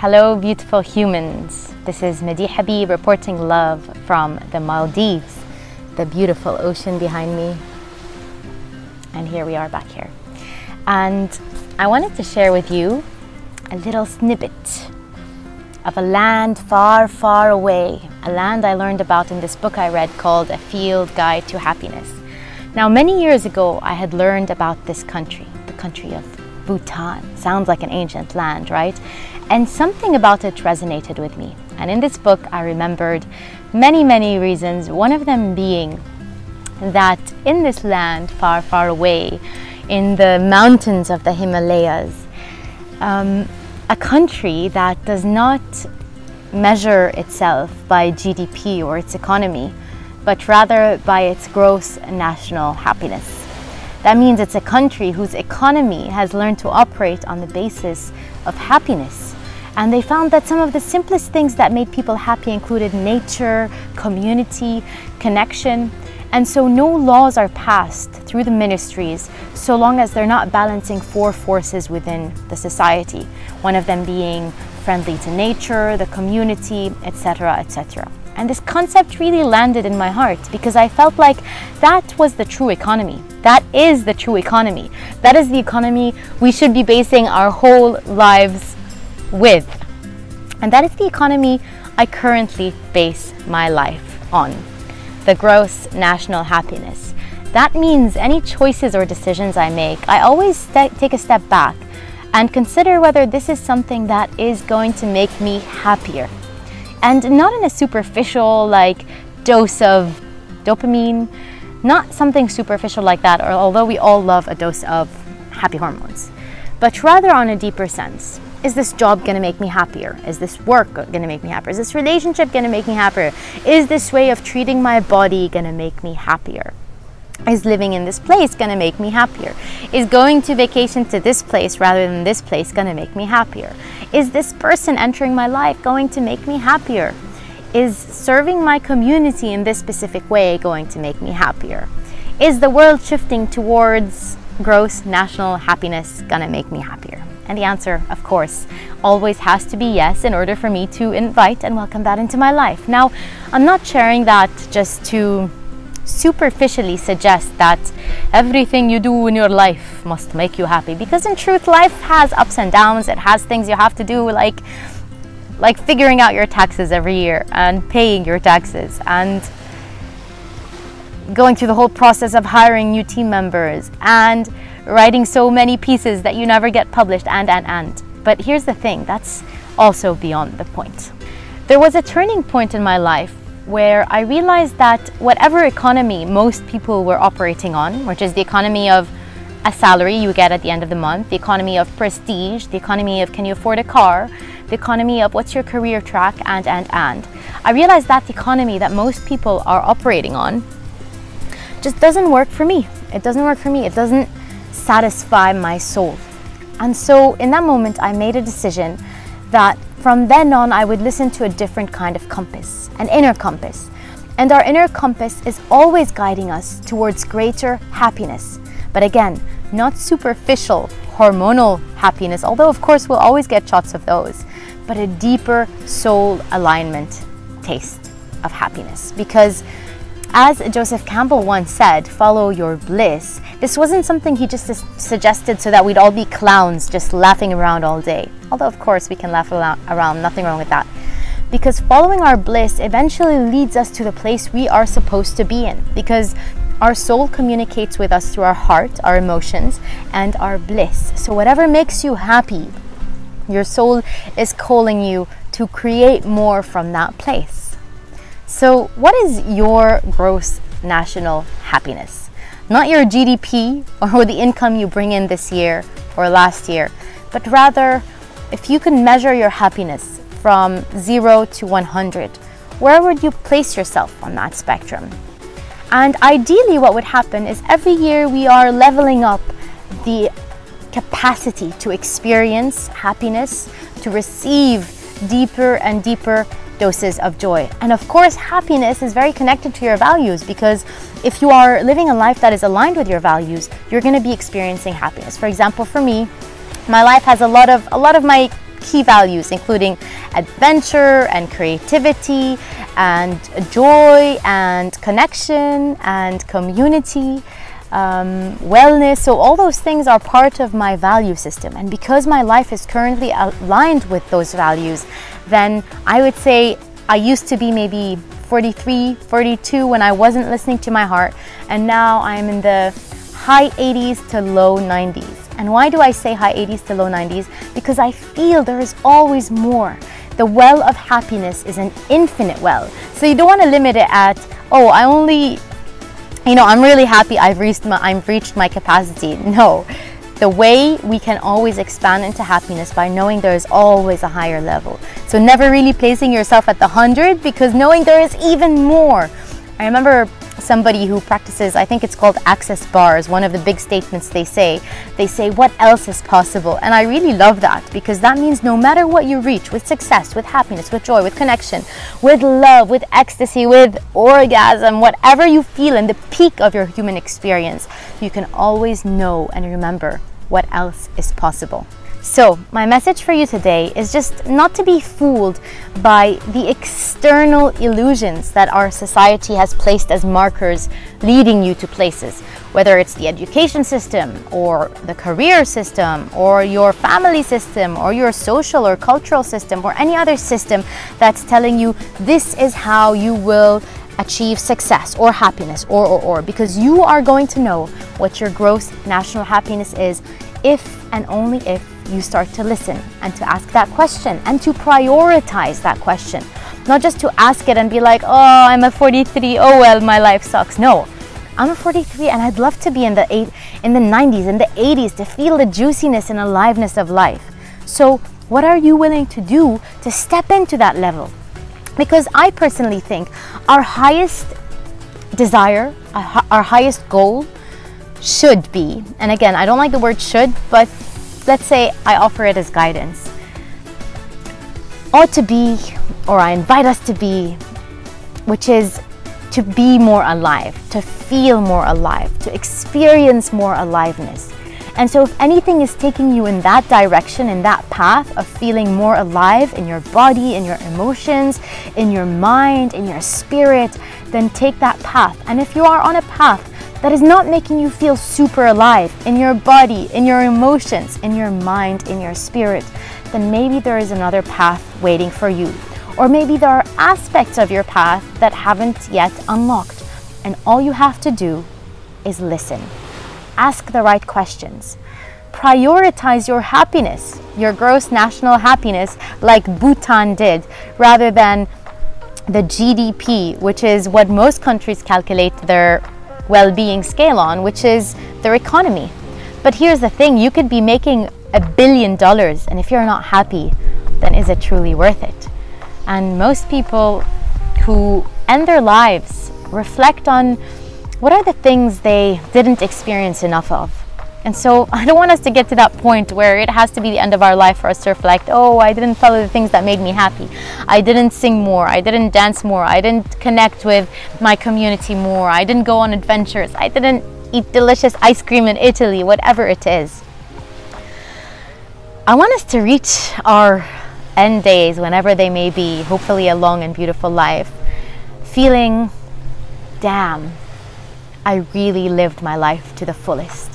Hello, beautiful humans. This is Madiha reporting love from the Maldives, the beautiful ocean behind me. And here we are back here. And I wanted to share with you a little snippet of a land far, far away, a land I learned about in this book I read called A Field Guide to Happiness. Now, many years ago, I had learned about this country, the country of Bhutan. Sounds like an ancient land, right? And something about it resonated with me. And in this book, I remembered many, many reasons, one of them being that in this land far, far away, in the mountains of the Himalayas, a country that does not measure itself by GDP or its economy, but rather by its gross national happiness. That means it's a country whose economy has learned to operate on the basis of happiness. And they found that some of the simplest things that made people happy included nature, community, connection. And so no laws are passed through the ministries so long as they're not balancing four forces within the society. One of them being friendly to nature, the community, etc., etc. And this concept really landed in my heart because I felt like that was the true economy. That is the true economy. That is the economy we should be basing our whole lives with. And that is the economy I currently base my life on. The gross national happiness. That means any choices or decisions I make, I always take a step back and consider whether this is something that is going to make me happier. And not in a superficial like dose of dopamine, not something superficial like that, or although we all love a dose of happy hormones, but rather on a deeper sense. Is this job going to make me happier? Is this work going to make me happier? Is this relationship going to make me happier? Is this way of treating my body going to make me happier? Is living in this place going to make me happier? Is going to vacation to this place rather than this place going to make me happier? Is this person entering my life going to make me happier? Is serving my community in this specific way going to make me happier? Is the world shifting towards gross national happiness going to make me happier? And the answer, of course, always has to be yes in order for me to invite and welcome that into my life. Now, I'm not sharing that just to superficially suggest that everything you do in your life must make you happy, because in truth, life has ups and downs. It has things you have to do, like figuring out your taxes every year and paying your taxes and going through the whole process of hiring new team members and writing so many pieces that you never get published and. But here's the thing, that's also beyond the point. There was a turning point in my life where I realized that whatever economy most people were operating on, which is the economy of a salary you get at the end of the month, the economy of prestige, the economy of can you afford a car, the economy of what's your career track, and. I realized that the economy that most people are operating on just doesn't work for me. It doesn't work for me. It doesn't satisfy my soul. And so in that moment, I made a decision that from then on, I would listen to a different kind of compass, an inner compass. And our inner compass is always guiding us towards greater happiness. But again, not superficial hormonal happiness, although of course we'll always get shots of those, but a deeper soul alignment taste of happiness. Because as Joseph Campbell once said, follow your bliss. This wasn't something he just suggested so that we'd all be clowns just laughing around all day. Although of course we can laugh around, nothing wrong with that. Because following our bliss eventually leads us to the place we are supposed to be in. Because our soul communicates with us through our heart, our emotions, and our bliss. So whatever makes you happy, your soul is calling you to create more from that place. So what is your gross national happiness? Not your GDP or the income you bring in this year or last year, but rather if you can measure your happiness from 0 to 100, where would you place yourself on that spectrum? And ideally what would happen is every year we are leveling up the capacity to experience happiness, to receive deeper and deeper doses of joy. And of course, happiness is very connected to your values, because if you are living a life that is aligned with your values, you're going to be experiencing happiness. For example, for me, my life has a lot of my key values, including adventure and creativity and joy and connection and community, wellness. So all those things are part of my value system, and because my life is currently aligned with those values, then I would say I used to be maybe 43, 42 when I wasn't listening to my heart, and now I'm in the high 80s to low 90s. And why do I say high 80s to low 90s? Because I feel there is always more. The well of happiness is an infinite well. So you don't want to limit it at, oh, I only, I'm really happy I've reached my capacity. No. The way we can always expand into happiness by knowing there is always a higher level. So never really placing yourself at the 100, because knowing there is even more. I remember somebody who practices, I think it's called access bars, one of the big statements they say, what else is possible? And I really love that, because that means no matter what you reach with success, with happiness, with joy, with connection, with love, with ecstasy, with orgasm, whatever you feel in the peak of your human experience, you can always know and remember what else is possible. So my message for you today is just not to be fooled by the external illusions that our society has placed as markers leading you to places, whether it's the education system or the career system or your family system or your social or cultural system or any other system that's telling you this is how you will achieve success or happiness or because you are going to know what your gross national happiness is if and only if you start to listen and to ask that question and to prioritize that question. Not just to ask it and be like, oh, I'm a 43, oh well, my life sucks. No, I'm a 43 and I'd love to be in the 90s, in the 80s, to feel the juiciness and aliveness of life. So what are you willing to do to step into that level? Because I personally think our highest desire, our highest goal should be, and again, I don't like the word should, but let's say I offer it as guidance, ought to be, or I invite us to be, which is to be more alive, to feel more alive, to experience more aliveness. And so if anything is taking you in that direction, in that path of feeling more alive in your body, in your emotions, in your mind, in your spirit, then take that path. And if you are on a path that is not making you feel super alive in your body, in your emotions, in your mind, in your spirit, then maybe there is another path waiting for you. Or maybe there are aspects of your path that haven't yet unlocked. And all you have to do is listen. Ask the right questions. Prioritize your happiness, your gross national happiness, like Bhutan did, rather than the GDP, which is what most countries calculate their well-being scale on, which is their economy. But here's the thing, you could be making $1 billion, and if you're not happy, then is it truly worth it? And most people who end their lives reflect on what are the things they didn't experience enough of. And so I don't want us to get to that point where it has to be the end of our life for us to reflect, oh, I didn't follow the things that made me happy. I didn't sing more. I didn't dance more. I didn't connect with my community more. I didn't go on adventures. I didn't eat delicious ice cream in Italy, whatever it is. I want us to reach our end days, whenever they may be, hopefully a long and beautiful life, feeling, damn, I really lived my life to the fullest.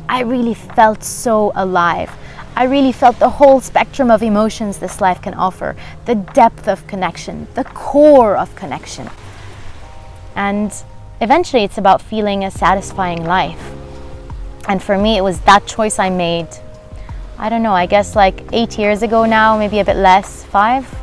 I really felt so alive. I really felt the whole spectrum of emotions this life can offer, the depth of connection, the core of connection. And eventually it's about feeling a satisfying life. And for me, it was that choice I made, I don't know, I guess like 8 years ago now, maybe a bit less, 5?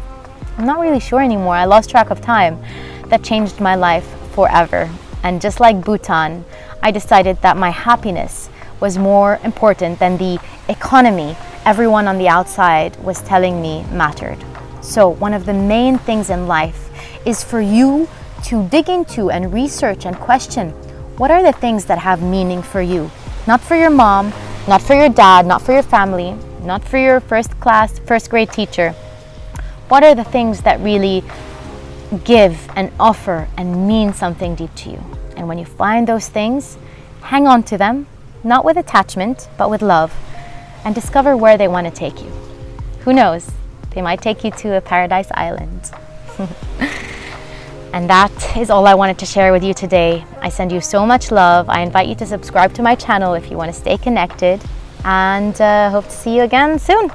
I'm not really sure anymore. I lost track of time. That changed my life forever. And just like Bhutan, I decided that my happiness was more important than the economy everyone on the outside was telling me mattered. So one of the main things in life is for you to dig into and research and question, what are the things that have meaning for you? Not for your mom, not for your dad, not for your family, not for your first grade teacher. What are the things that really give and offer and mean something deep to you? And when you find those things, hang on to them, not with attachment, but with love, and discover where they want to take you. Who knows? They might take you to a paradise island. And that is all I wanted to share with you today. I send you so much love. I invite you to subscribe to my channel if you want to stay connected, and hope to see you again soon.